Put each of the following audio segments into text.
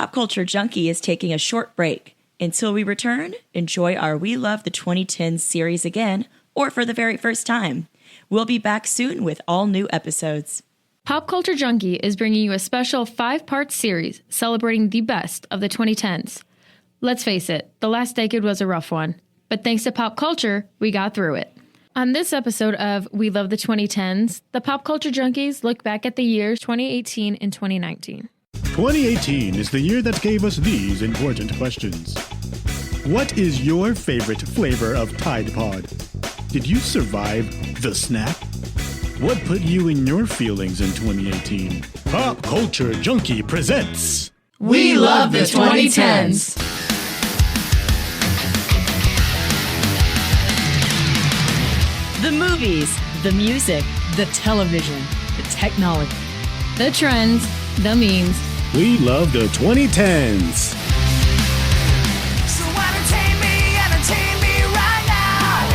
Pop Culture Junkie is taking a short break. Until we return, enjoy our We Love the 2010s series again, or for the very first time. We'll be back soon with all new episodes. Pop Culture Junkie is bringing you a special 5-part series celebrating the best of the 2010s. Let's face it, the last decade was a rough one, but thanks to pop culture, we got through it. On this episode of We Love the 2010s, the Pop Culture Junkies look back at the years 2018 and 2019. 2018 is the year that gave us these important questions. What is your favorite flavor of Tide Pod? Did you survive the snap? What put you in your feelings in 2018? Pop Culture Junkie presents We Love the 2010s. The movies, the music, the television, the technology, The trends, the memes. We Love the 2010s. So entertain me right now.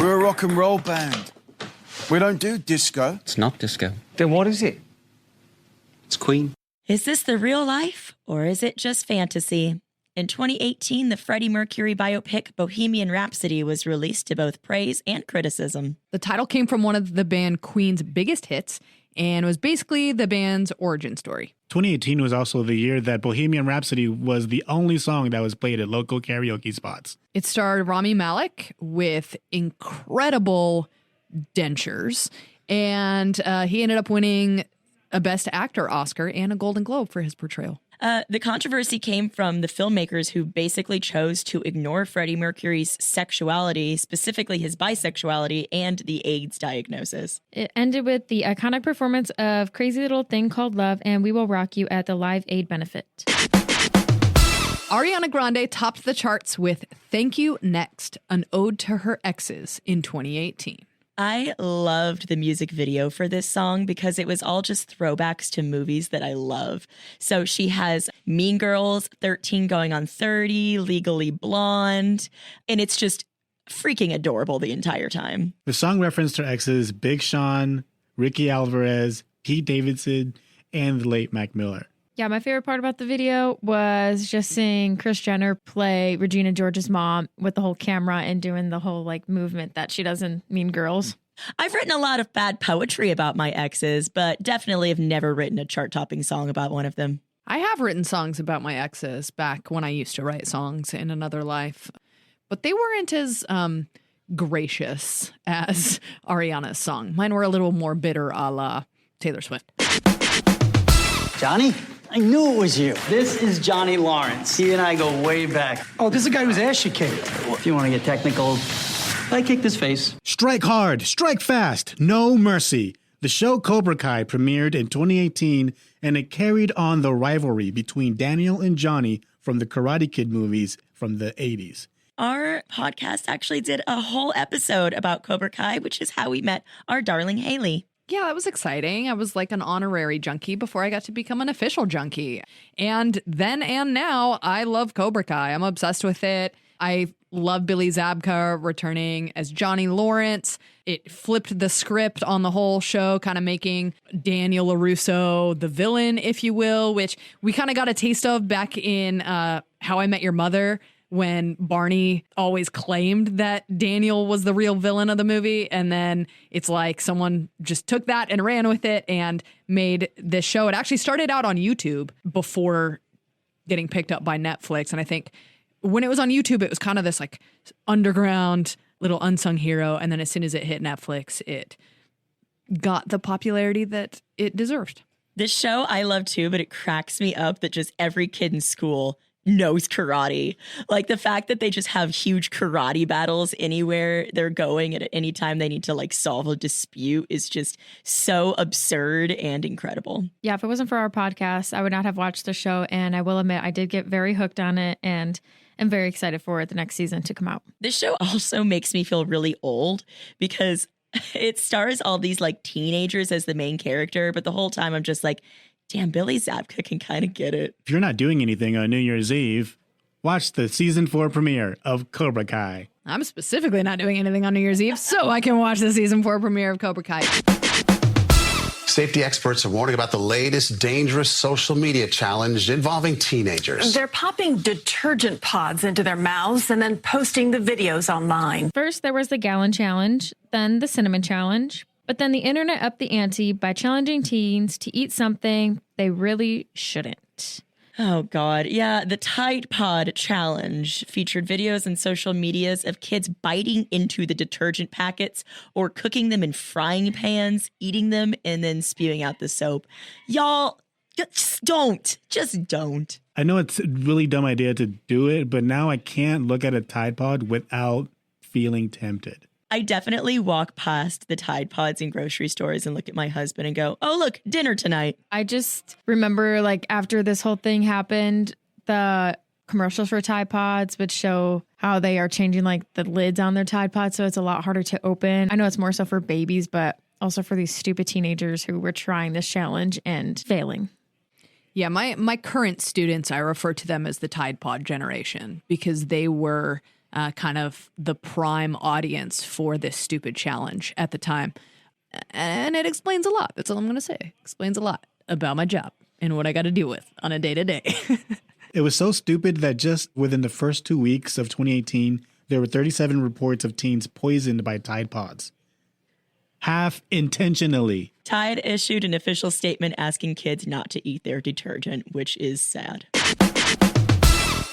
We're a rock and roll band. We don't do disco. It's not disco. Then what is it? It's Queen. Is this the real life, or is it just fantasy? In 2018, the Freddie Mercury biopic Bohemian Rhapsody was released to both praise and criticism. The title came from one of the band Queen's biggest hits and was basically the band's origin story. 2018 was also the year that Bohemian Rhapsody was the only song that was played at local karaoke spots. It starred Rami Malek with incredible dentures, and he ended up winning a Best Actor Oscar and a Golden Globe for his portrayal. The controversy came from the filmmakers who basically chose to ignore Freddie Mercury's sexuality, specifically his bisexuality, and the AIDS diagnosis. It ended with the iconic performance of Crazy Little Thing Called Love and We Will Rock You at the Live Aid benefit. Ariana Grande topped the charts with Thank You Next, an ode to her exes in 2018. I loved the music video for this song because it was all just throwbacks to movies that I love. So she has Mean Girls, 13 Going on 30, Legally Blonde, and it's just freaking adorable the entire time. The song referenced her exes Big Sean, Ricky Alvarez, Pete Davidson, and the late Mac Miller. Yeah, my favorite part about the video was just seeing Kris Jenner play Regina George's mom with the whole camera and doing the whole like movement that she does in Mean Girls. I've written a lot of bad poetry about my exes, but definitely have never written a chart-topping song about one of them. I have written songs about my exes back when I used to write songs in another life, but they weren't as gracious as Ariana's song. Mine were a little more bitter a la Taylor Swift. Johnny? I knew it was you. This is Johnny Lawrence. He and I go way back. Oh, this is the guy whose ass you kicked. If you want to get technical, I kicked his face. Strike hard, strike fast, no mercy. The show Cobra Kai premiered in 2018, and it carried on the rivalry between Daniel and Johnny from the Karate Kid movies from the 80s. Our podcast actually did a whole episode about Cobra Kai, which is how we met our darling Hayley. Yeah, that was exciting. I was like an honorary junkie before I got to become an official junkie. And then and now, I love Cobra Kai. I'm obsessed with it. I love Billy Zabka returning as Johnny Lawrence. It flipped the script on the whole show, kind of making Daniel LaRusso the villain, if you will, which we kind of got a taste of back in How I Met Your Mother, when Barney always claimed that Daniel was the real villain of the movie. And then it's like someone just took that and ran with it and made this show. It actually started out on YouTube before getting picked up by Netflix. And I think when it was on YouTube, it was kind of this like underground little unsung hero. And then as soon as it hit Netflix, it got the popularity that it deserved. This show I love too, but it cracks me up that just every kid in school knows karate. Like the fact that they just have huge karate battles anywhere they're going at any time they need to like solve a dispute is just so absurd and incredible. Yeah, if it wasn't for our podcast, I would not have watched the show. And I will admit, I did get very hooked on it and am very excited for the next season to come out. This show also makes me feel really old because it stars all these like teenagers as the main character. But the whole time I'm just like, damn, Billy Zabka can kind of get it. If you're not doing anything on New Year's Eve, watch the season 4 premiere of Cobra Kai. I'm specifically not doing anything on New Year's Eve, so I can watch the season 4 premiere of Cobra Kai. Safety experts are warning about the latest dangerous social media challenge involving teenagers. They're popping detergent pods into their mouths and then posting the videos online. First, there was the gallon challenge, then the cinnamon challenge. But then the internet upped the ante by challenging teens to eat something they really shouldn't. Oh, God. Yeah, the Tide Pod Challenge featured videos and social medias of kids biting into the detergent packets or cooking them in frying pans, eating them, and then spewing out the soap. Y'all, just don't. Just don't. I know it's a really dumb idea to do it, but now I can't look at a Tide Pod without feeling tempted. I definitely walk past the Tide Pods in grocery stores and look at my husband and go, oh, look, dinner tonight. I just remember, like, after this whole thing happened, the commercials for Tide Pods would show how they are changing, like, the lids on their Tide Pods, so it's a lot harder to open. I know it's more so for babies, but also for these stupid teenagers who were trying this challenge and failing. Yeah, my current students, I refer to them as the Tide Pod generation because they were kind of the prime audience for this stupid challenge at the time. And it explains a lot. That's all I'm going to say. It explains a lot about my job and what I got to deal with on a day-to-day. It was so stupid that just within the first 2 weeks of 2018, there were 37 reports of teens poisoned by Tide Pods. Half intentionally. Tide issued an official statement asking kids not to eat their detergent, which is sad.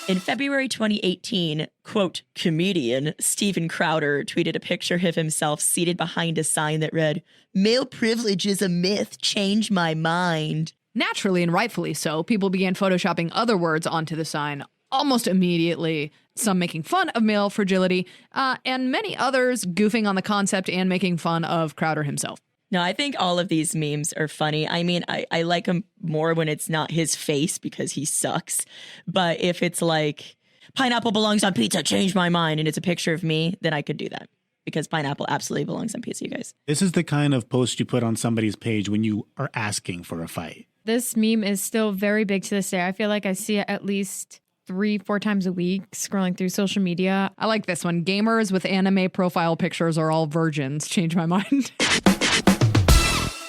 In February 2018, quote, comedian Steven Crowder tweeted a picture of himself seated behind a sign that read, "Male privilege is a myth, change my mind." Naturally and rightfully so, people began photoshopping other words onto the sign almost immediately, some making fun of male fragility, and many others goofing on the concept and making fun of Crowder himself. No, I think all of these memes are funny. I mean, I like him more when it's not his face because he sucks. But if it's like, pineapple belongs on pizza, change my mind, and it's a picture of me, then I could do that. Because pineapple absolutely belongs on pizza, you guys. This is the kind of post you put on somebody's page when you are asking for a fight. This meme is still very big to this day. I feel like I see it at least 3-4 times a week scrolling through social media. I like this one. Gamers with anime profile pictures are all virgins. Change my mind.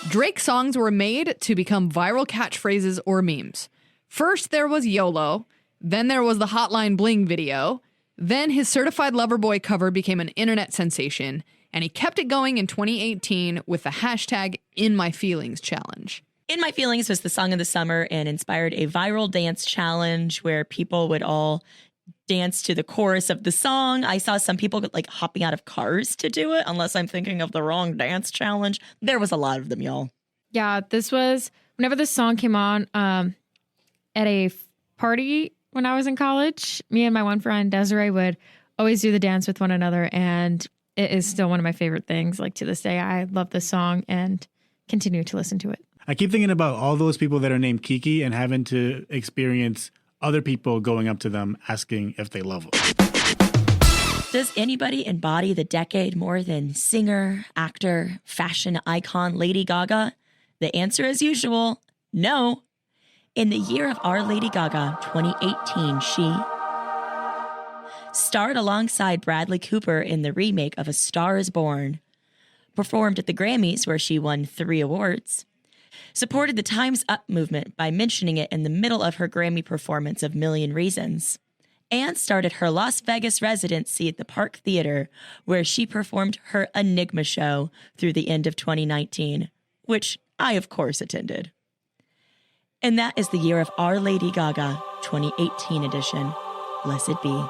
Drake songs were made to become viral catchphrases or memes. First, there was YOLO. Then there was the Hotline Bling video. Then his Certified Lover Boy cover became an internet sensation. And he kept it going in 2018 with the hashtag #InMyFeelings challenge. In My Feelings was the song of the summer and inspired a viral dance challenge where people would all dance to the chorus of the song. I saw some people like hopping out of cars to do it, unless I'm thinking of the wrong dance challenge. There was a lot of them, y'all. Yeah, this was whenever this song came on at a party when I was in college. Me and my one friend Desiree would always do the dance with one another, and it is still one of my favorite things. Like to this day, I love this song and continue to listen to it. I keep thinking about all those people that are named Kiki and having to experience other people going up to them asking if they love them. Does anybody embody the decade more than singer, actor, fashion icon Lady Gaga? The answer, as usual, no. In the year of our Lady Gaga, 2018, she starred alongside Bradley Cooper in the remake of A Star is Born, performed at the Grammys where she won 3 awards, supported the Time's Up movement by mentioning it in the middle of her Grammy performance of Million Reasons, and started her Las Vegas residency at the Park Theater, where she performed her Enigma show through the end of 2019, which I, of course, attended. And that is the year of Our Lady Gaga, 2018 edition. Blessed be.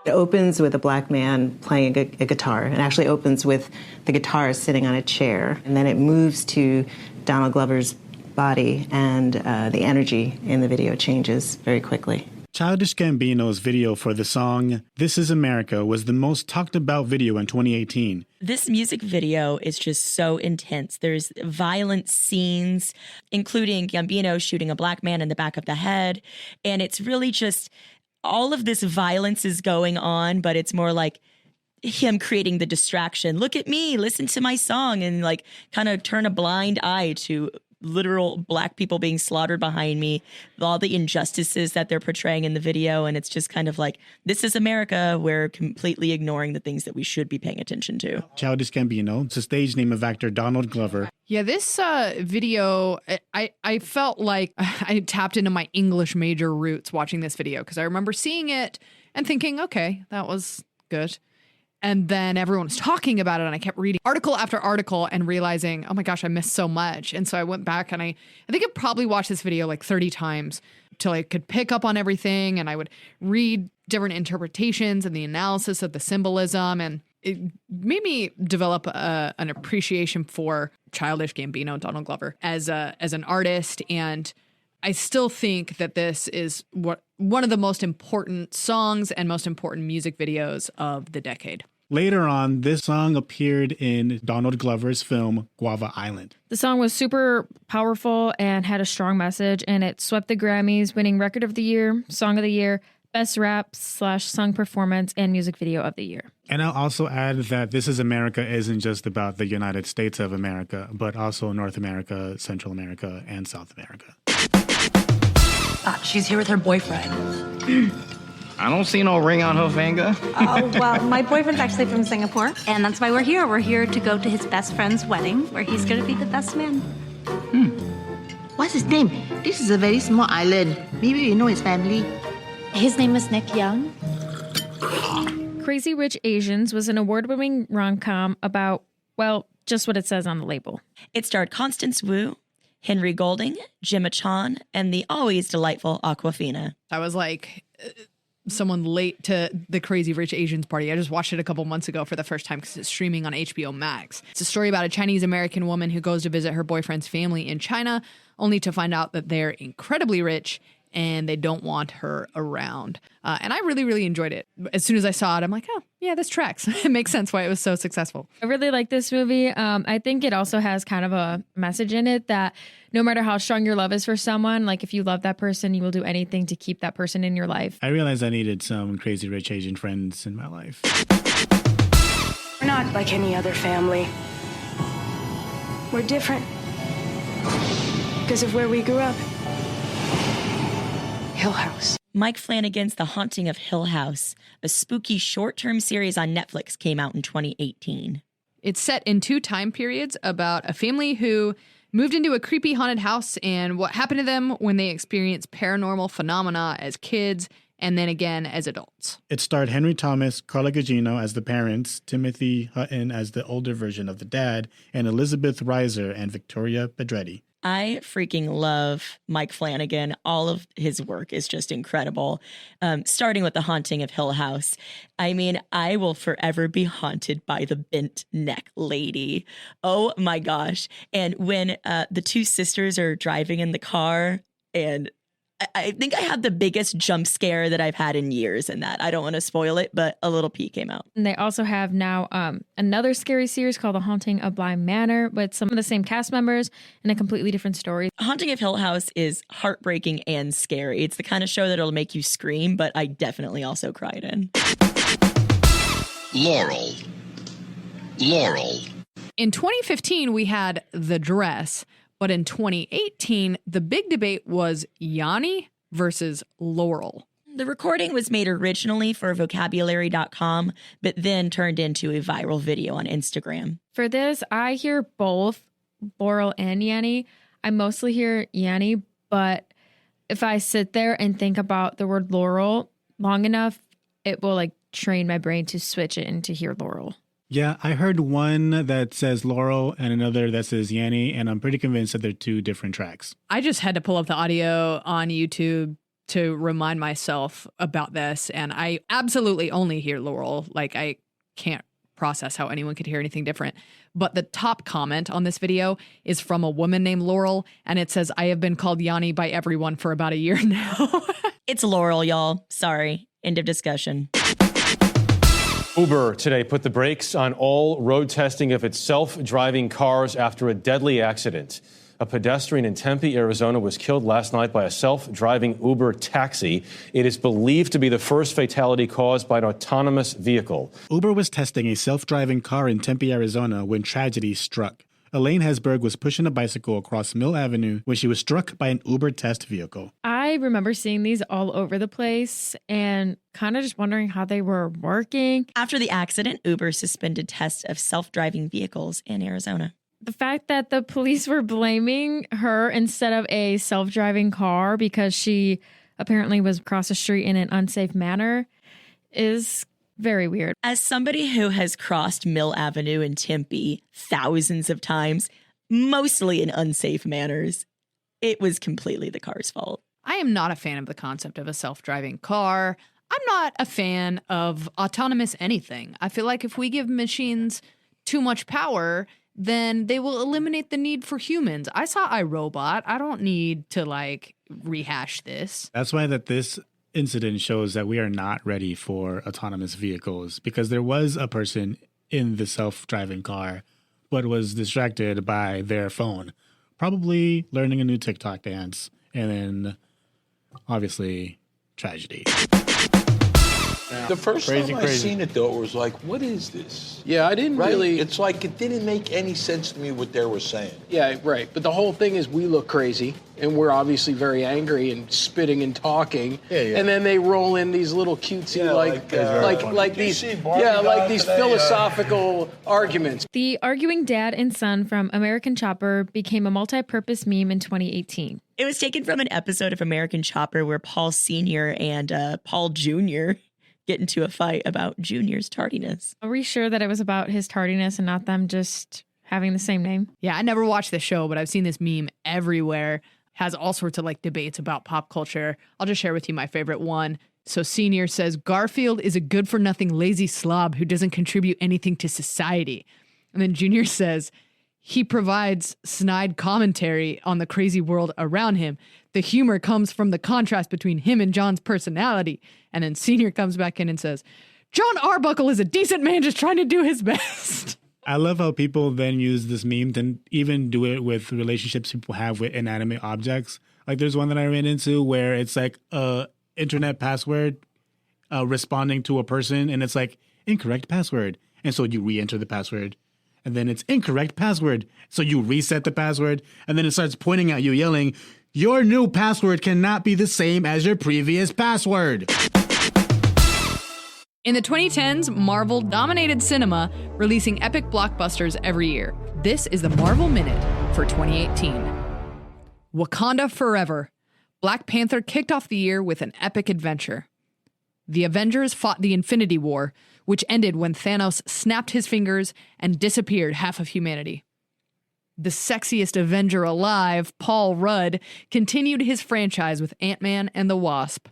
It opens with a black man playing a guitar. It actually opens with the guitar sitting on a chair. And then it moves to Donald Glover's body, and the energy in the video changes very quickly. Childish Gambino's video for the song This Is America was the most talked about video in 2018. This music video is just so intense. There's violent scenes, including Gambino shooting a black man in the back of the head. And it's really just all of this violence is going on, but it's more like him creating the distraction. Look at me, listen to my song, and like kind of turn a blind eye to literal black people being slaughtered behind me, all the injustices that they're portraying in the video. And it's just kind of like, this is America. We're completely ignoring the things that we should be paying attention to. Childish Gambino, it's the stage name of actor Donald Glover. Yeah, this video, I felt like I tapped into my English major roots watching this video, because I remember seeing it and thinking, okay, that was good. And then everyone was talking about it, and I kept reading article after article and realizing, oh my gosh, I missed so much. And so I went back and I think I probably watched this video like 30 times till I could pick up on everything. And I would read different interpretations and the analysis of the symbolism. And it made me develop an appreciation for Childish Gambino, Donald Glover, as an artist. And I still think that this is one of the most important songs and most important music videos of the decade. Later on, this song appeared in Donald Glover's film Guava Island. The song was super powerful and had a strong message, and it swept the Grammys, winning Record of the Year, Song of the Year, Best Rap/Song Performance, and Music Video of the Year. And I'll also add that This Is America isn't just about the United States of America, but also North America, Central America, and South America. She's here with her boyfriend. I don't see no ring on her finger. Oh, well, my boyfriend's actually from Singapore, and that's why we're here. We're here to go to his best friend's wedding, where he's going to be the best man. What's his name? This is a very small island. Maybe you know his family. His name is Nick Young. Crazy Rich Asians was an award-winning rom-com about, well, just what it says on the label. It starred Constance Wu, Henry Golding, Gemma Chan, and the always delightful Awkwafina. I was like someone late to the Crazy Rich Asians party. I just watched it a couple months ago for the first time because it's streaming on HBO Max. It's a story about a Chinese-American woman who goes to visit her boyfriend's family in China, only to find out that they're incredibly rich and they don't want her around. And I really, really enjoyed it. As soon as I saw it, I'm like, oh, yeah, this tracks. It makes sense why it was so successful. I really like this movie. I think it also has kind of a message in it that no matter how strong your love is for someone, like if you love that person, you will do anything to keep that person in your life. I realized I needed some Crazy Rich Asian friends in my life. We're not like any other family. We're different because of where we grew up. Hill House. Mike Flanagan's The Haunting of Hill House, a spooky short-term series on Netflix, came out in 2018. It's set in 2 time periods about a family who moved into a creepy haunted house and what happened to them when they experienced paranormal phenomena as kids and then again as adults. It starred Henry Thomas, Carla Gugino as the parents, Timothy Hutton as the older version of the dad, and Elizabeth Reiser and Victoria Pedretti. I freaking love Mike Flanagan. All of his work is just incredible. Starting with The Haunting of Hill House. I mean, I will forever be haunted by the bent neck lady. Oh my gosh. And when the 2 sisters are driving in the car, and I think I had the biggest jump scare that I've had in years in that. I don't want to spoil it, but a little pee came out. And they also have now another scary series called The Haunting of Bly Manor with some of the same cast members and a completely different story. Haunting of Hill House is heartbreaking and scary. It's the kind of show that'll make you scream, but I definitely also cried in. Laurel. In 2015, we had The Dress. But in 2018, the big debate was Yanny versus Laurel. The recording was made originally for vocabulary.com, but then turned into a viral video on Instagram. For this, I hear both Laurel and Yanny. I mostly hear Yanny, but if I sit there and think about the word Laurel long enough, it will like train my brain to switch it and to hear Laurel. Yeah, I heard one that says Laurel and another that says Yanny, and I'm pretty convinced that they're 2 different tracks. I just had to pull up the audio on YouTube to remind myself about this, and I absolutely only hear Laurel. Like, I can't process how anyone could hear anything different. But the top comment on this video is from a woman named Laurel, and it says, I have been called Yanny by everyone for about a year now. It's Laurel, y'all. Sorry. End of discussion. Uber today put the brakes on all road testing of its self-driving cars after a deadly accident. A pedestrian in Tempe, Arizona, was killed last night by a self-driving Uber taxi. It is believed to be the first fatality caused by an autonomous vehicle. Uber was testing a self-driving car in Tempe, Arizona, when tragedy struck. Elaine Hesberg was pushing a bicycle across Mill Avenue when she was struck by an Uber test vehicle. I remember seeing these all over the place and kind of just wondering how they were working. After the accident, Uber suspended tests of self-driving vehicles in Arizona. The fact that the police were blaming her instead of a self-driving car because she apparently was across the street in an unsafe manner is very weird. As somebody who has crossed Mill Avenue in Tempe thousands of times, mostly in unsafe manners, it was completely the car's fault. I am not a fan of the concept of a self-driving car. I'm not a fan of autonomous anything. I feel like if we give machines too much power, then they will eliminate the need for humans. I saw iRobot. I don't need to rehash this. That's why this incident shows that we are not ready for autonomous vehicles, because there was a person in the self-driving car but was distracted by their phone, probably learning a new TikTok dance, and then obviously tragedy. The first time I seen it, though, it was like, what is this? Yeah, I didn't really... It's like it didn't make any sense to me what they were saying. Yeah, right. But the whole thing is we look crazy, and we're obviously very angry and spitting and talking. Yeah. And then they roll in these little cutesy, these philosophical arguments. The arguing dad and son from American Chopper became a multi-purpose meme in 2018. It was taken from an episode of American Chopper where Paul Sr. and Paul Jr. get into a fight about Junior's tardiness. Are we sure that it was about his tardiness and not them just having the same name? Yeah, I never watched the show, but I've seen this meme everywhere. Has all sorts of debates about pop culture. I'll just share with you my favorite one. So Senior says, Garfield is a good-for-nothing lazy slob who doesn't contribute anything to society. And then Junior says, he provides snide commentary on the crazy world around him. The humor comes from the contrast between him and John's personality. And then Senior comes back in and says, John Arbuckle is a decent man just trying to do his best. I love how people then use this meme to even do it with relationships people have with inanimate objects. There's one that I ran into where it's internet password responding to a person, and it's incorrect password. And so you re-enter the password. And then it's incorrect password. So you reset the password, and then it starts pointing at you, yelling, your new password cannot be the same as your previous password. In the 2010s, Marvel dominated cinema, releasing epic blockbusters every year. This is the Marvel Minute for 2018. Wakanda Forever. Black Panther kicked off the year with an epic adventure. The Avengers fought the Infinity War, which ended when Thanos snapped his fingers and disappeared half of humanity. The sexiest Avenger alive, Paul Rudd, continued his franchise with Ant-Man and the Wasp.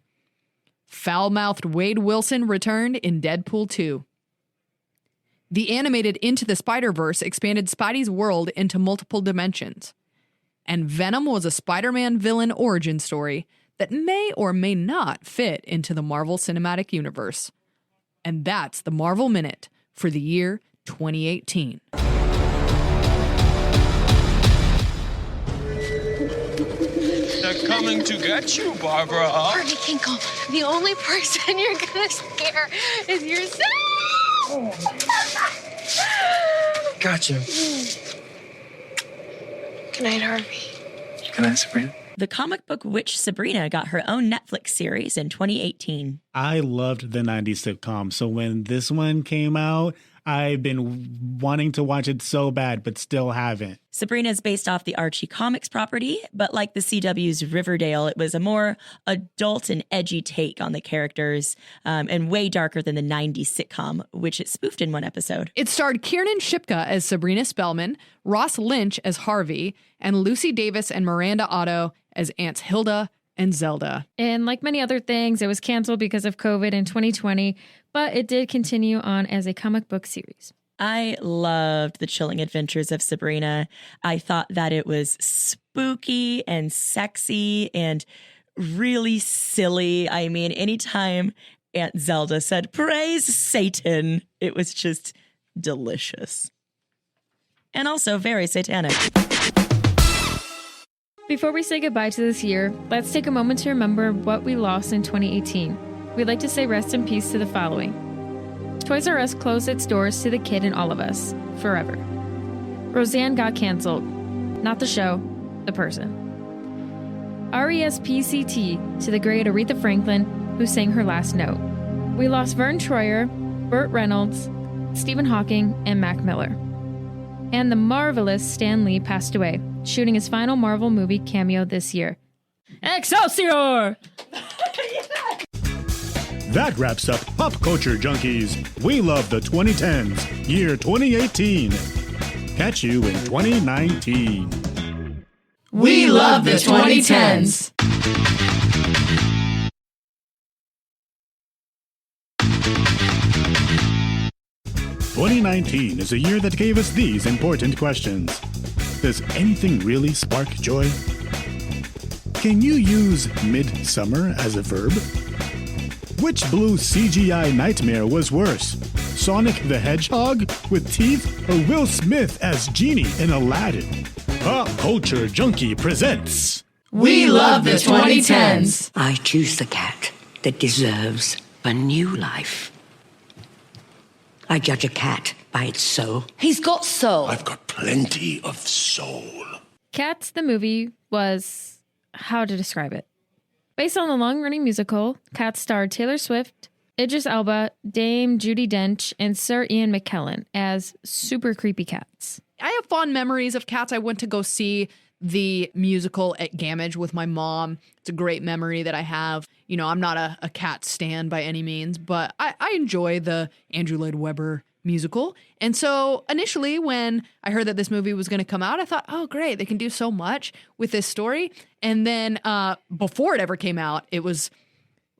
Foul-mouthed Wade Wilson returned in Deadpool 2. The animated Into the Spider-Verse expanded Spidey's world into multiple dimensions. And Venom was a Spider-Man villain origin story that may or may not fit into the Marvel Cinematic Universe. And that's the Marvel Minute for the year 2018. They're coming to get you, Barbara. Party Kinkle, the only person you're gonna scare is yourself. Gotcha. Good night, Harvey. Good night, Sabrina. The comic book witch Sabrina got her own Netflix series in 2018. I loved the 90s sitcom, so when this one came out, I've been wanting to watch it so bad, but still haven't. Sabrina is based off the Archie Comics property, but like the CW's Riverdale, it was a more adult and edgy take on the characters, and way darker than the 90s sitcom, which it spoofed in one episode. It starred Kiernan Shipka as Sabrina Spellman, Ross Lynch as Harvey, and Lucy Davis and Miranda Otto as Aunts Hilda and Zelda. And like many other things, it was canceled because of COVID in 2020, but it did continue on as a comic book series. I loved the chilling adventures of Sabrina. I thought that it was spooky and sexy and really silly. I mean, anytime Aunt Zelda said, "Praise Satan," it was just delicious. And also very satanic. Before we say goodbye to this year, let's take a moment to remember what we lost in 2018. We'd like to say rest in peace to the following. Toys R Us closed its doors to the kid in all of us, forever. Roseanne got canceled. Not the show, the person. RESPCT to the great Aretha Franklin, who sang her last note. We lost Vern Troyer, Burt Reynolds, Stephen Hawking, and Mac Miller. And the marvelous Stan Lee passed away, shooting his final Marvel movie cameo this year. Excelsior! That wraps up Pop Culture Junkies. We love the 2010s, year 2018. Catch you in 2019. We love the 2010s. 2019 is a year that gave us these important questions. Does anything really spark joy? Can you use midsummer as a verb? Which blue CGI nightmare was worse? Sonic the Hedgehog with teeth or Will Smith as Genie in Aladdin? Pop Culture Junkie presents We love the 2010s. I choose the cat that deserves a new life. I judge a cat by its soul. He's got soul. I've got plenty of soul. Cats, the movie, was, how to describe it? Based on the long-running musical, Cats starred Taylor Swift, Idris Elba, Dame Judi Dench, and Sir Ian McKellen as super creepy cats. I have fond memories of Cats. I went to go see the musical at Gamage with my mom. It's a great memory that I have. You know, I'm not a cat stan by any means, but I enjoy the Andrew Lloyd Webber musical. And so initially when I heard that this movie was going to come out, I thought, oh, great, they can do so much with this story. And then before it ever came out, it was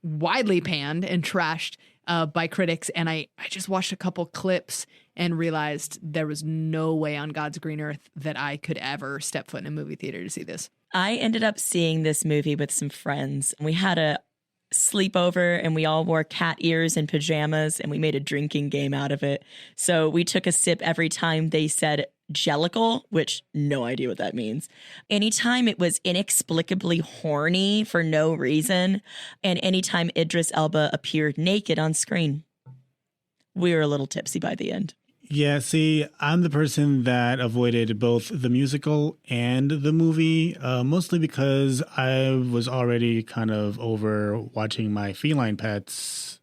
widely panned and trashed by critics. And I just watched a couple clips and realized there was no way on God's green earth that I could ever step foot in a movie theater to see this. I ended up seeing this movie with some friends. We had a sleepover and we all wore cat ears and pajamas and we made a drinking game out of it. So we took a sip every time they said jellicle, which no idea what that means. Anytime it was inexplicably horny for no reason, and anytime Idris Elba appeared naked on screen. We were a little tipsy by the end. Yeah, see, I'm the person that avoided both the musical and the movie, mostly because I was already kind of over watching my feline pets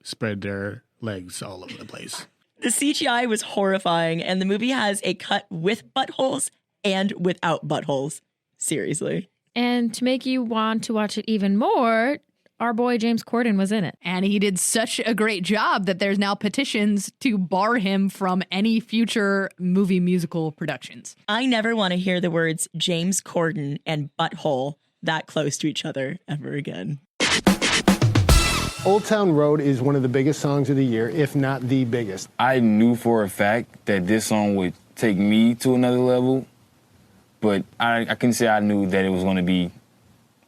spread their legs all over the place. The CGI was horrifying, and the movie has a cut with buttholes and without buttholes. Seriously. And to make you want to watch it even more, our boy James Corden was in it. And he did such a great job that there's now petitions to bar him from any future movie musical productions. I never want to hear the words James Corden and butthole that close to each other ever again. Old Town Road is one of the biggest songs of the year, if not the biggest. I knew for a fact that this song would take me to another level, but I can say I knew that it was going to be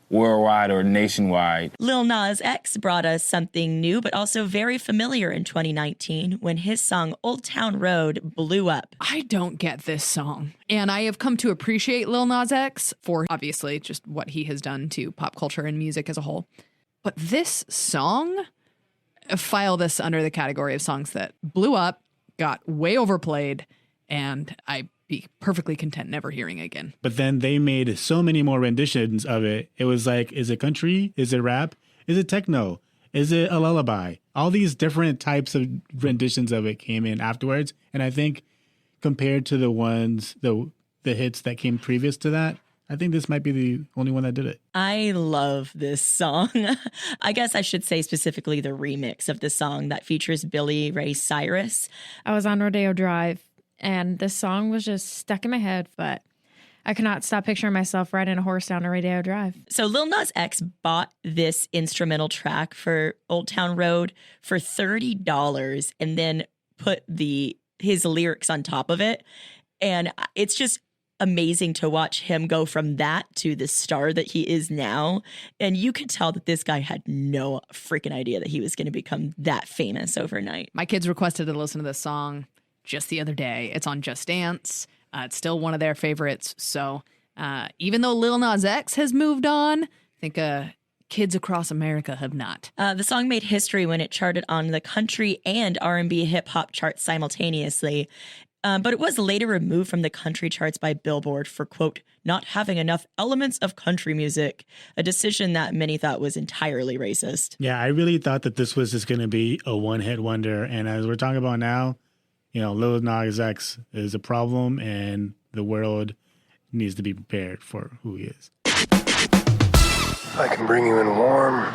worldwide or nationwide. Lil Nas X brought us something new, but also very familiar in 2019 when his song Old Town Road blew up. I don't get this song. And I have come to appreciate Lil Nas X for obviously just what he has done to pop culture and music as a whole. But this song, file this under the category of songs that blew up, got way overplayed, and I'd be perfectly content never hearing again. But then they made so many more renditions of it. It was like, is it country? Is it rap? Is it techno? Is it a lullaby? All these different types of renditions of it came in afterwards. And I think compared to the ones, the hits that came previous to that, I think this might be the only one that did it. I love this song. I guess I should say specifically the remix of the song that features Billy Ray Cyrus. I was on Rodeo Drive and this song was just stuck in my head, but I could not stop picturing myself riding a horse down a Rodeo Drive. So Lil Nas X bought this instrumental track for Old Town Road for $30 and then put his lyrics on top of it. And it's just amazing to watch him go from that to the star that he is now. And you could tell that this guy had no freaking idea that he was going to become that famous overnight. My kids requested to listen to this song just the other day. It's on Just Dance. It's still one of their favorites. So even though Lil Nas X has moved on, I think kids across America have not. The song made history when it charted on the country and R&B hip hop charts simultaneously. but it was later removed from the country charts by Billboard for, quote, not having enough elements of country music, a decision that many thought was entirely racist. Yeah, I really thought that this was just going to be a one-hit wonder. And as we're talking about now, Lil Nas X is a problem, and the world needs to be prepared for who he is. I can bring you in warm,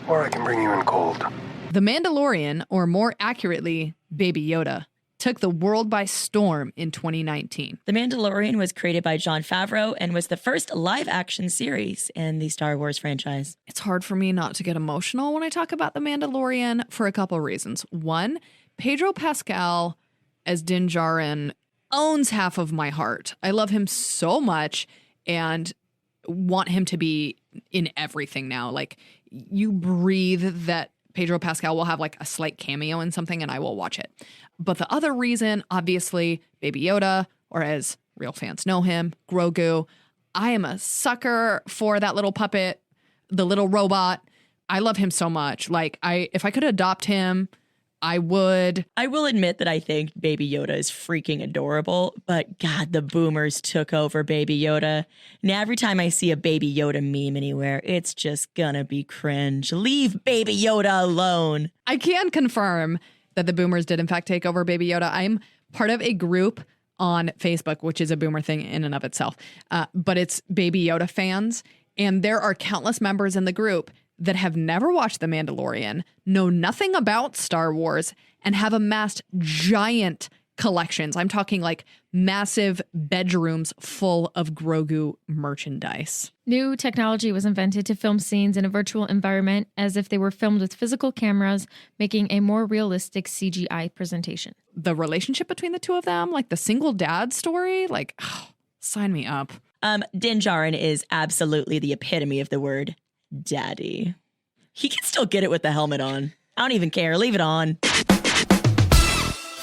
or I can bring you in cold. The Mandalorian, or more accurately, Baby Yoda, took the world by storm in 2019. The Mandalorian was created by Jon Favreau and was the first live-action series in the Star Wars franchise. It's hard for me not to get emotional when I talk about The Mandalorian for a couple of reasons. One, Pedro Pascal as Din Djarin owns half of my heart. I love him so much and want him to be in everything now. Like, you breathe that Pedro Pascal will have like a slight cameo in something and I will watch it. But the other reason, obviously, Baby Yoda, or as real fans know him, Grogu. I am a sucker for that little puppet, the little robot. I love him so much. Like, if I could adopt him, I would. I will admit that I think Baby Yoda is freaking adorable, but God, the boomers took over Baby Yoda. Now every time I see a Baby Yoda meme anywhere, it's just gonna be cringe. Leave Baby Yoda alone. I can confirm that the boomers did in fact take over Baby Yoda. I'm part of a group on Facebook, which is a boomer thing in and of itself, but it's Baby Yoda fans, and there are countless members in the group that have never watched The Mandalorian, know nothing about Star Wars, and have amassed giant collections. I'm talking like massive bedrooms full of Grogu merchandise. New technology was invented to film scenes in a virtual environment as if they were filmed with physical cameras, making a more realistic CGI presentation. The relationship between the two of them, like the single dad story, like, sign me up. Din Djarin is absolutely the epitome of the word daddy. He can still get it with the helmet on. I don't even care. Leave it on.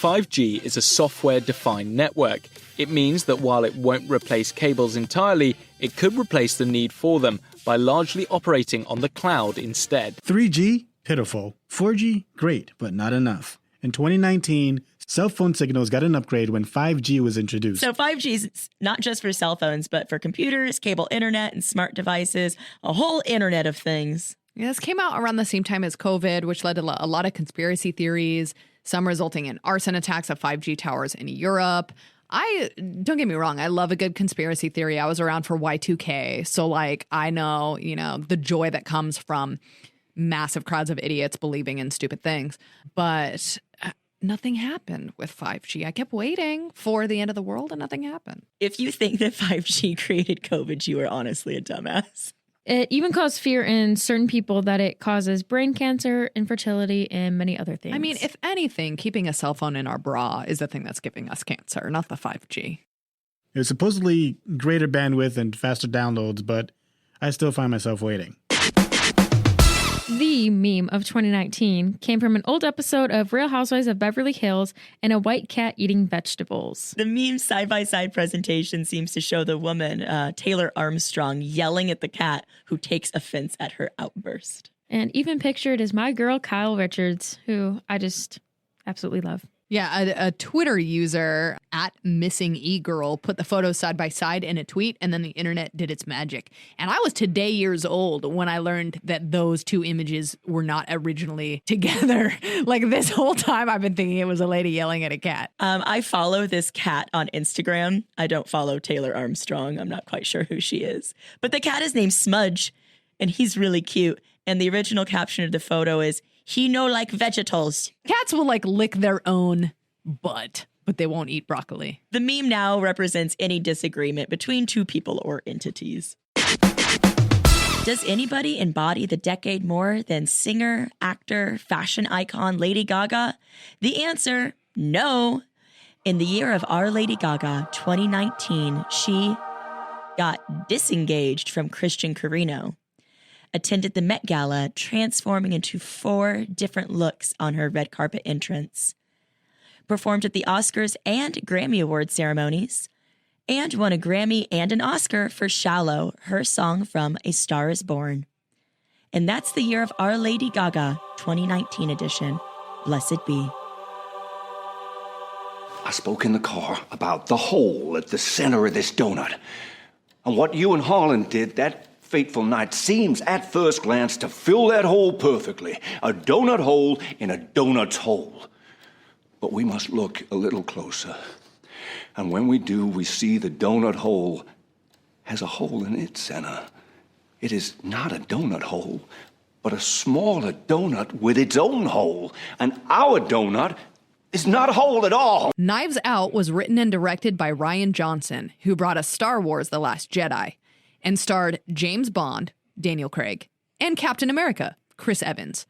5G is a software-defined network. It means that while it won't replace cables entirely, it could replace the need for them by largely operating on the cloud instead. 3G? Pitiful. 4G? Great, but not enough. In 2019, cell phone signals got an upgrade when 5G was introduced. So 5G is not just for cell phones, but for computers, cable internet, and smart devices, a whole internet of things. Yeah, this came out around the same time as COVID, which led to a lot of conspiracy theories, some resulting in arson attacks of 5G towers in Europe. Don't get me wrong, I love a good conspiracy theory. I was around for Y2K, so I know, the joy that comes from massive crowds of idiots believing in stupid things. But nothing happened with 5G. I kept waiting for the end of the world and nothing happened. If you think that 5G created COVID, you are honestly a dumbass. It even caused fear in certain people that it causes brain cancer, infertility, and many other things. I mean, if anything, keeping a cell phone in our bra is the thing that's giving us cancer, not the 5G. It was supposedly greater bandwidth and faster downloads, but I still find myself waiting. The meme of 2019 came from an old episode of Real Housewives of Beverly Hills and a white cat eating vegetables. The meme side-by-side presentation seems to show the woman, Taylor Armstrong, yelling at the cat who takes offense at her outburst. And even pictured is my girl, Kyle Richards, who I just absolutely love. Yeah, a Twitter user @MissingEgirl put the photos side by side in a tweet, and then the internet did its magic. And I was today years old when I learned that those two images were not originally together. Like, this whole time I've been thinking it was a lady yelling at a cat. I follow this cat on Instagram. I don't follow Taylor Armstrong. I'm not quite sure who she is. But the cat is named Smudge, and he's really cute. And the original caption of the photo is, "He no like vegetables." Cats will lick their own butt, but they won't eat broccoli. The meme now represents any disagreement between two people or entities. Does anybody embody the decade more than singer, actor, fashion icon Lady Gaga? The answer, no. In the year of our Lady Gaga, 2019, she got disengaged from Christian Carino, attended the Met Gala, transforming into 4 different looks on her red carpet entrance, performed at the Oscars and Grammy Award ceremonies, and won a Grammy and an Oscar for Shallow, her song from A Star is Born. And that's the year of Our Lady Gaga 2019 edition. Blessed be. I spoke in the car about the hole at the center of this donut. And what you and Harlan did that fateful night seems at first glance to fill that hole perfectly. A donut hole in a donut's hole. But we must look a little closer. And when we do, we see the donut hole has a hole in its center. It is not a donut hole, but a smaller donut with its own hole. And our donut is not a hole at all. Knives Out was written and directed by Rian Johnson, who brought us Star Wars: The Last Jedi, and starred James Bond, Daniel Craig, and Captain America, Chris Evans.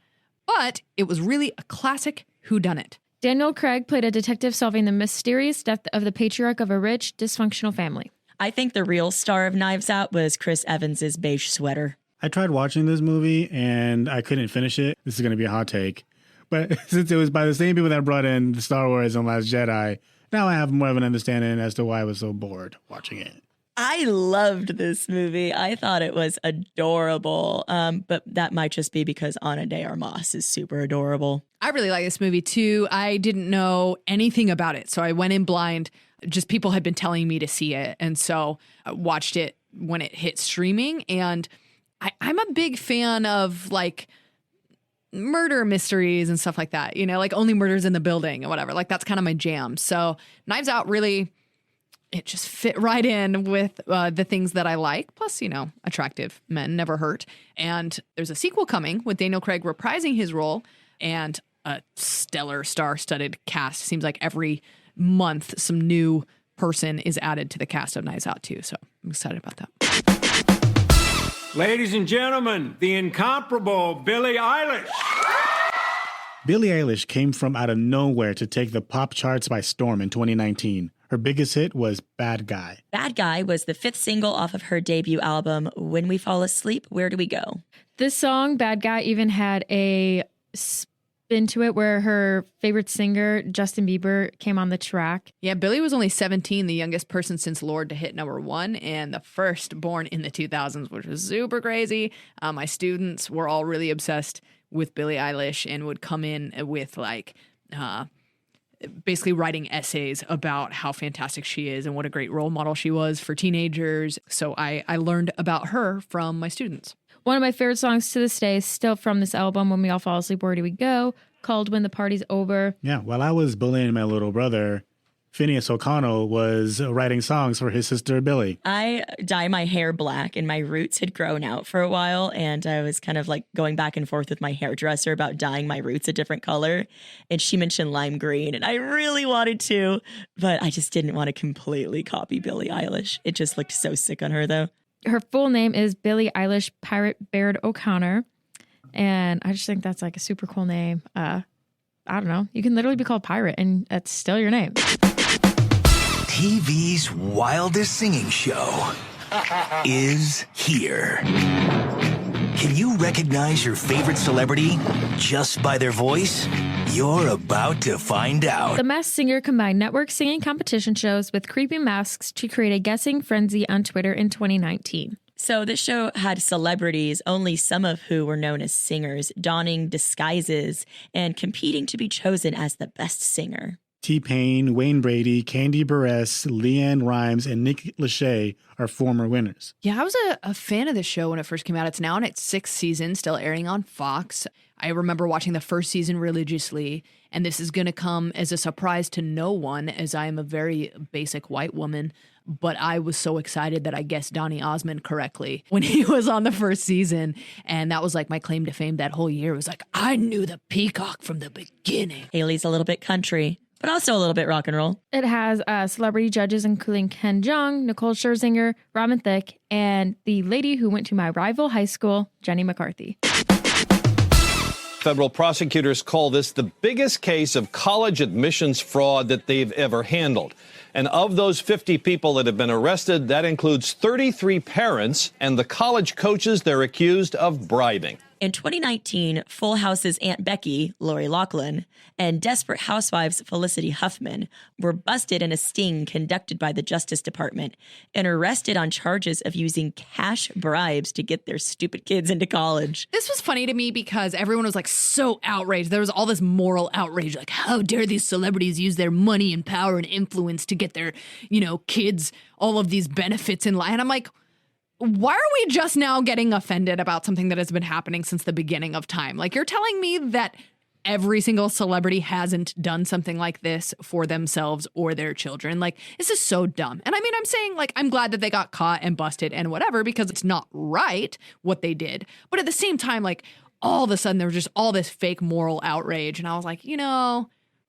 But it was really a classic whodunit. Daniel Craig played a detective solving the mysterious death of the patriarch of a rich, dysfunctional family. I think the real star of Knives Out was Chris Evans's beige sweater. I tried watching this movie and I couldn't finish it. This is going to be a hot take. But since it was by the same people that brought in the Star Wars and Last Jedi, now I have more of an understanding as to why I was so bored watching it. I loved this movie. I thought it was adorable. But that might just be because Ana de Armas is super adorable. I really like this movie too. I didn't know anything about it, so I went in blind. Just people had been telling me to see it. And so I watched it when it hit streaming. And I'm a big fan of like murder mysteries and stuff like that, you know, like Only Murders in the Building or whatever. Like that's kind of my jam. So Knives Out really, it just fit right in with the things that I like. Plus, you know, attractive men never hurt. And there's a sequel coming with Daniel Craig reprising his role and a stellar star-studded cast. Seems like every month some new person is added to the cast of Knives Out too. So I'm excited about that. Ladies and gentlemen, the incomparable Billie Eilish. Billie Eilish came from out of nowhere to take the pop charts by storm in 2019. Her biggest hit was Bad Guy. Bad Guy was the 5th single off of her debut album, When We Fall Asleep, Where Do We Go? This song, Bad Guy, even had a spin to it where her favorite singer, Justin Bieber, came on the track. Yeah, Billie was only 17, the youngest person since Lorde to hit #1, and the first born in the 2000s, which was super crazy. My students were all really obsessed with Billie Eilish and would come in with like basically writing essays about how fantastic she is and what a great role model she was for teenagers. So I learned about her from my students. One of my favorite songs to this day is still from this album, When We All Fall Asleep, Where Do We Go? Called When the Party's Over. Yeah, while I was bullying my little brother, Phineas O'Connell was writing songs for his sister Billie. I dye my hair black and my roots had grown out for a while, and I was kind of like going back and forth with my hairdresser about dyeing my roots a different color, and she mentioned lime green, and I really wanted to, but I just didn't want to completely copy Billie Eilish. It just looked so sick on her though. Her full name is Billie Eilish Pirate Baird O'Connor, and I just think that's like a super cool name. I don't know. You can literally be called Pirate, and that's still your name. TV's wildest singing show is here. Can you recognize your favorite celebrity just by their voice? You're about to find out. The Masked Singer combined network singing competition shows with creepy masks to create a guessing frenzy on Twitter in 2019. So this show had celebrities, only some of who were known as singers, donning disguises and competing to be chosen as the best singer. T-Pain, Wayne Brady, Candy Buress, Leanne Rimes, and Nick Lachey are former winners. Yeah, I was a fan of the show when it first came out. It's now in its 6th season, still airing on Fox. I remember watching the first season religiously, and this is going to come as a surprise to no one, as I am a very basic white woman. But I was so excited that I guessed Donny Osmond correctly when he was on the first season. And that was like my claim to fame that whole year. It was like, I knew the peacock from the beginning. Hayley's a little bit country, but also a little bit rock and roll. It has celebrity judges including Ken Jeong, Nicole Scherzinger, Robin Thicke, and the lady who went to my rival high school, Jenny McCarthy. Federal prosecutors call this the biggest case of college admissions fraud that they've ever handled. And of those 50 people that have been arrested, that includes 33 parents and the college coaches they're accused of bribing. In 2019, Full House's Aunt Becky, Lori Loughlin, and Desperate Housewives' Felicity Huffman were busted in a sting conducted by the Justice Department and arrested on charges of using cash bribes to get their stupid kids into college. This was funny to me because everyone was like so outraged. There was all this moral outrage, like how dare these celebrities use their money and power and influence to get their, kids all of these benefits in life. And I'm like, why are we just now getting offended about something that has been happening since the beginning of time? Like, you're telling me that every single celebrity hasn't done something like this for themselves or their children? Like, this is so dumb. And I mean, I'm saying, like, I'm glad that they got caught and busted and whatever, because it's not right what they did. But at the same time, like, all of a sudden there was just all this fake moral outrage. And I was like,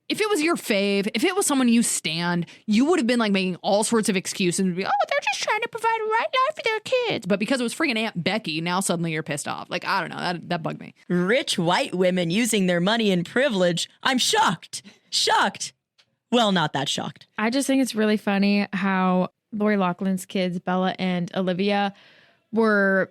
if it was your fave, if it was someone you stand, you would have been like making all sorts of excuses and be, they're just trying to provide a right life for their kids. But because it was freaking Aunt Becky, now suddenly you're pissed off. Like, I don't know, that bugged me. Rich white women using their money and privilege. I'm shocked. Shocked. Well, not that shocked. I just think it's really funny how Lori Loughlin's kids, Bella and Olivia, were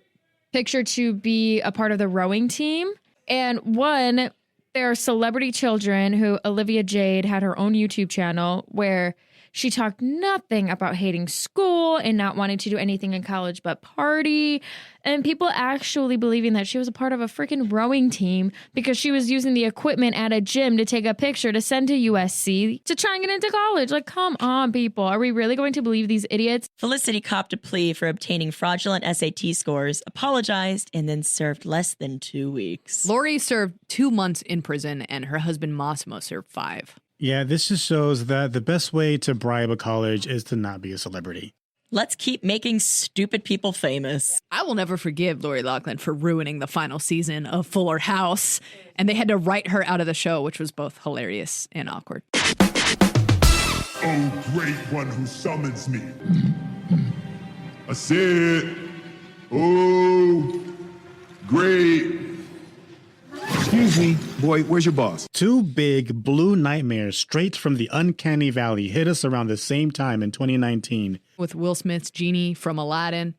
pictured to be a part of the rowing team. And one, there are celebrity children who Olivia Jade had her own YouTube channel where she talked nothing about hating school and not wanting to do anything in college but party. And people actually believing that she was a part of a freaking rowing team because she was using the equipment at a gym to take a picture to send to USC to try and get into college. Like, come on, people. Are we really going to believe these idiots? Felicity copped a plea for obtaining fraudulent SAT scores, apologized, and then served less than 2 weeks. Lori served 2 months in prison, and her husband Massimo served 5. Yeah, this just shows that the best way to bribe a college is to not be a celebrity. Let's keep making stupid people famous. I will never forgive Lori Loughlin for ruining the final season of Fuller House, and they had to write her out of the show, which was both hilarious and awkward. Oh, great one who summons me. I said, oh, great. Excuse me, boy, where's your boss? 2 big blue nightmares straight from the uncanny valley hit us around the same time in 2019. With Will Smith's genie from Aladdin,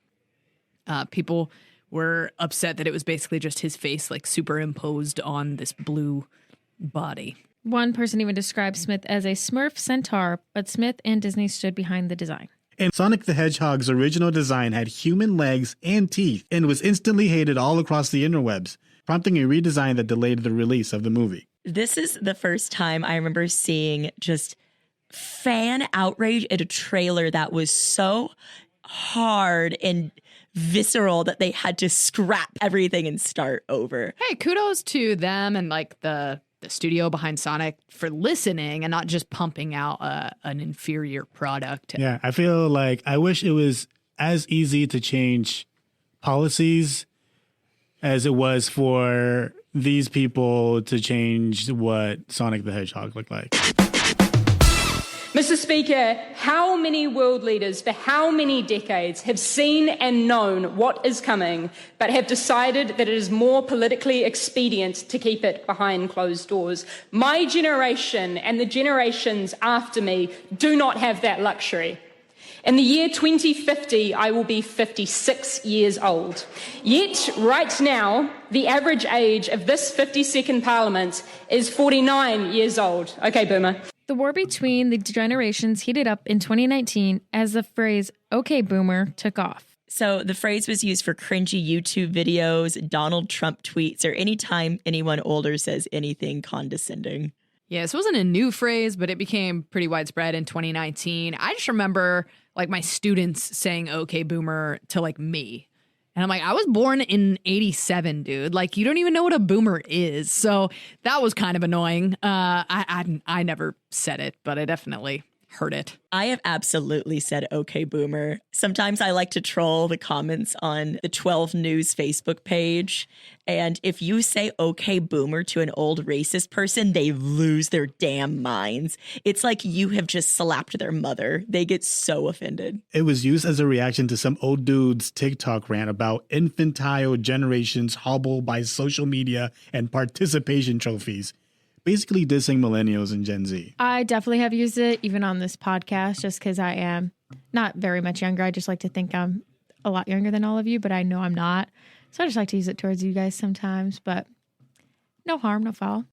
people were upset that it was basically just his face like superimposed on this blue body. One person even described Smith as a Smurf centaur, but Smith and Disney stood behind the design. And Sonic the Hedgehog's original design had human legs and teeth and was instantly hated all across the interwebs, prompting a redesign that delayed the release of the movie. This is the first time I remember seeing just fan outrage at a trailer that was so hard and visceral that they had to scrap everything and start over. Hey, kudos to them and like the studio behind Sonic for listening and not just pumping out an inferior product. Yeah, I feel like I wish it was as easy to change policies as it was for these people to change what Sonic the Hedgehog looked like. Mr. Speaker, how many world leaders for how many decades have seen and known what is coming, but have decided that it is more politically expedient to keep it behind closed doors? My generation and the generations after me do not have that luxury. In the year 2050, I will be 56 years old. Yet, right now, the average age of this 52nd Parliament is 49 years old. Okay, Boomer. The war between the generations heated up in 2019 as the phrase, "Okay, Boomer," took off. So the phrase was used for cringy YouTube videos, Donald Trump tweets, or anytime anyone older says anything condescending. Yeah, this wasn't a new phrase, but it became pretty widespread in 2019. I just remember like my students saying "Okay, Boomer" to like me. And I'm like, I was born in 87, dude. Like, you don't even know what a boomer is. So that was kind of annoying. I never said it, but I definitely heard it. I have absolutely said "Okay, Boomer." Sometimes I like to troll the comments on the 12 News Facebook page. And if you say "Okay, Boomer" to an old racist person, they lose their damn minds. It's like you have just slapped their mother. They get so offended. It was used as a reaction to some old dude's TikTok rant about infantile generations hobbled by social media and participation trophies, basically dissing millennials and Gen Z. I definitely have used it even on this podcast just because I am not very much younger. I just like to think I'm a lot younger than all of you, but I know I'm not. So I just like to use it towards you guys sometimes, but no harm, no foul.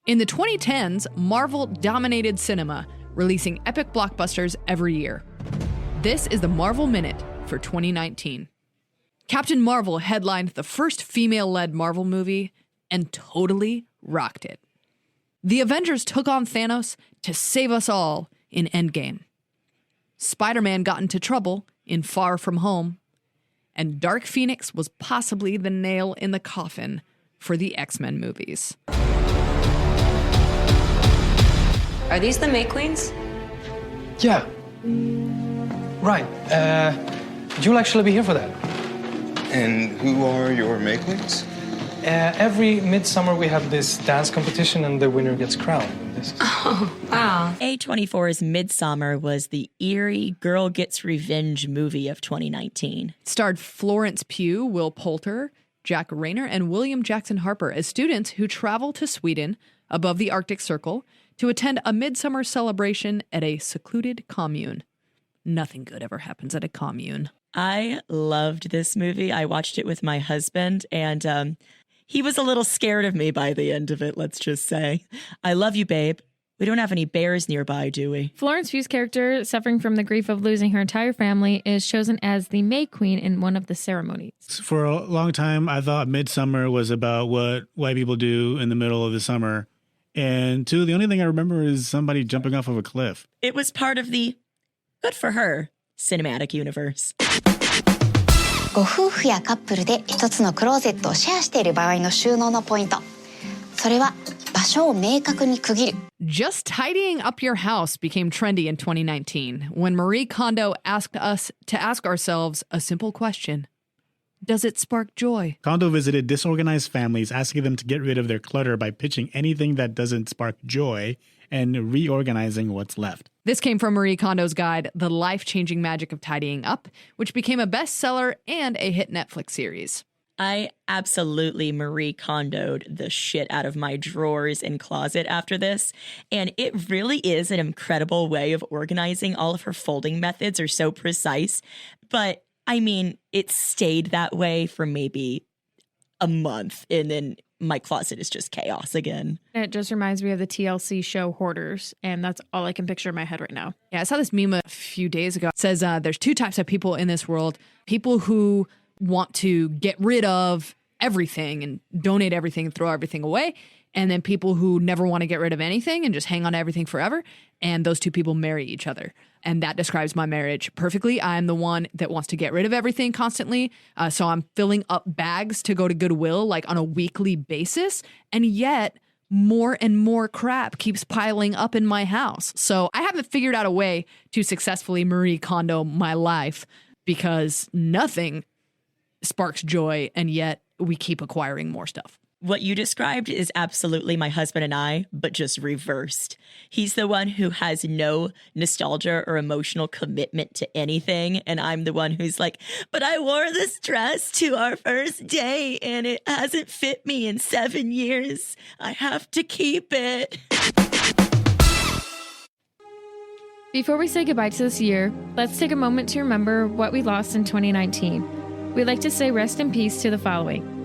In the 2010s, Marvel dominated cinema, releasing epic blockbusters every year. This is the Marvel Minute for 2019. Captain Marvel headlined the first female-led Marvel movie and totally rocked it. The Avengers took on Thanos to save us all in Endgame. Spider-Man got into trouble in Far From Home. And Dark Phoenix was possibly the nail in the coffin for the X-Men movies. Are these the May Queens? Yeah. Right. You'll actually be here for that. And who are your May Queens? Every midsummer we have this dance competition and the winner gets crowned. Oh, wow. A24's Midsummer was the eerie girl gets revenge movie of 2019. It starred Florence Pugh, Will Poulter, Jack Rayner, and William Jackson Harper as students who travel to Sweden above the Arctic Circle to attend a midsummer celebration at a secluded commune. Nothing good ever happens at a commune. I loved this movie. I watched it with my husband, and he was a little scared of me by the end of it, let's just say. I love you, babe. We don't have any bears nearby, do we? Florence Pugh's character, suffering from the grief of losing her entire family, is chosen as the May Queen in one of the ceremonies. For a long time, I thought Midsummer was about what white people do in the middle of the summer. And two, the only thing I remember is somebody jumping off of a cliff. It was part of the, good for her, cinematic universe. ご夫婦やカップルで一つのクローゼットをシェアしている場合の収納のポイント。それは場所を明確に区切る。 Just tidying up your house became trendy in 2019 when Marie Kondo asked us to ask ourselves a simple question. Does it spark joy? Kondo visited disorganized families, asking them to get rid of their clutter by pitching anything that doesn't spark joy and reorganizing what's left. This came from Marie Kondo's guide, The Life-Changing Magic of Tidying Up, which became a bestseller and a hit Netflix series. I absolutely Marie Kondo'd the shit out of my drawers and closet after this. And it really is an incredible way of organizing. All of her folding methods are so precise. But I mean, it stayed that way for maybe a month, and then my closet is just chaos again. It just reminds me of the TLC show Hoarders, and that's all I can picture in my head right now. Yeah, I saw this meme a few days ago. It says there's two types of people in this world. People who want to get rid of everything and donate everything and throw everything away. And then people who never want to get rid of anything and just hang on to everything forever. And those two people marry each other. And that describes my marriage perfectly. I'm the one that wants to get rid of everything constantly. So I'm filling up bags to go to Goodwill like on a weekly basis. And yet more and more crap keeps piling up in my house. So I haven't figured out a way to successfully Marie Kondo my life because nothing sparks joy. And yet we keep acquiring more stuff. What you described is absolutely my husband and I, but just reversed. He's the one who has no nostalgia or emotional commitment to anything. And I'm the one who's like, but I wore this dress to our first date and it hasn't fit me in 7 years. I have to keep it. Before we say goodbye to this year, let's take a moment to remember what we lost in 2019. We'd like to say rest in peace to the following.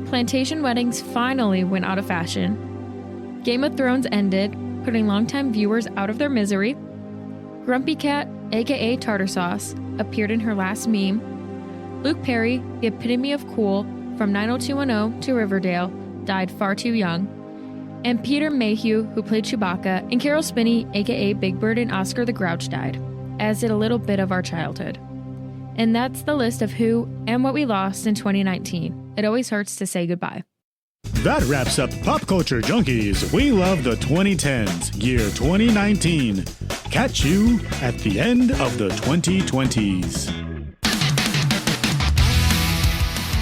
Plantation weddings finally went out of fashion. Game of Thrones ended, putting longtime viewers out of their misery. Grumpy Cat, aka Tartar Sauce, appeared in her last meme. Luke Perry, the epitome of cool, from 90210 to Riverdale, died far too young. And Peter Mayhew, who played Chewbacca, and Carol Spinney, aka Big Bird and Oscar the Grouch, died, as did a little bit of our childhood. And that's the list of who and what we lost in 2019. It always hurts to say goodbye. That wraps up Pop Culture Junkies. We love the 2010s, year 2019. Catch you at the end of the 2020s.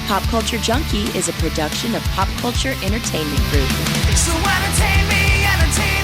Pop Culture Junkie is a production of Pop Culture Entertainment Group. So entertain me, entertain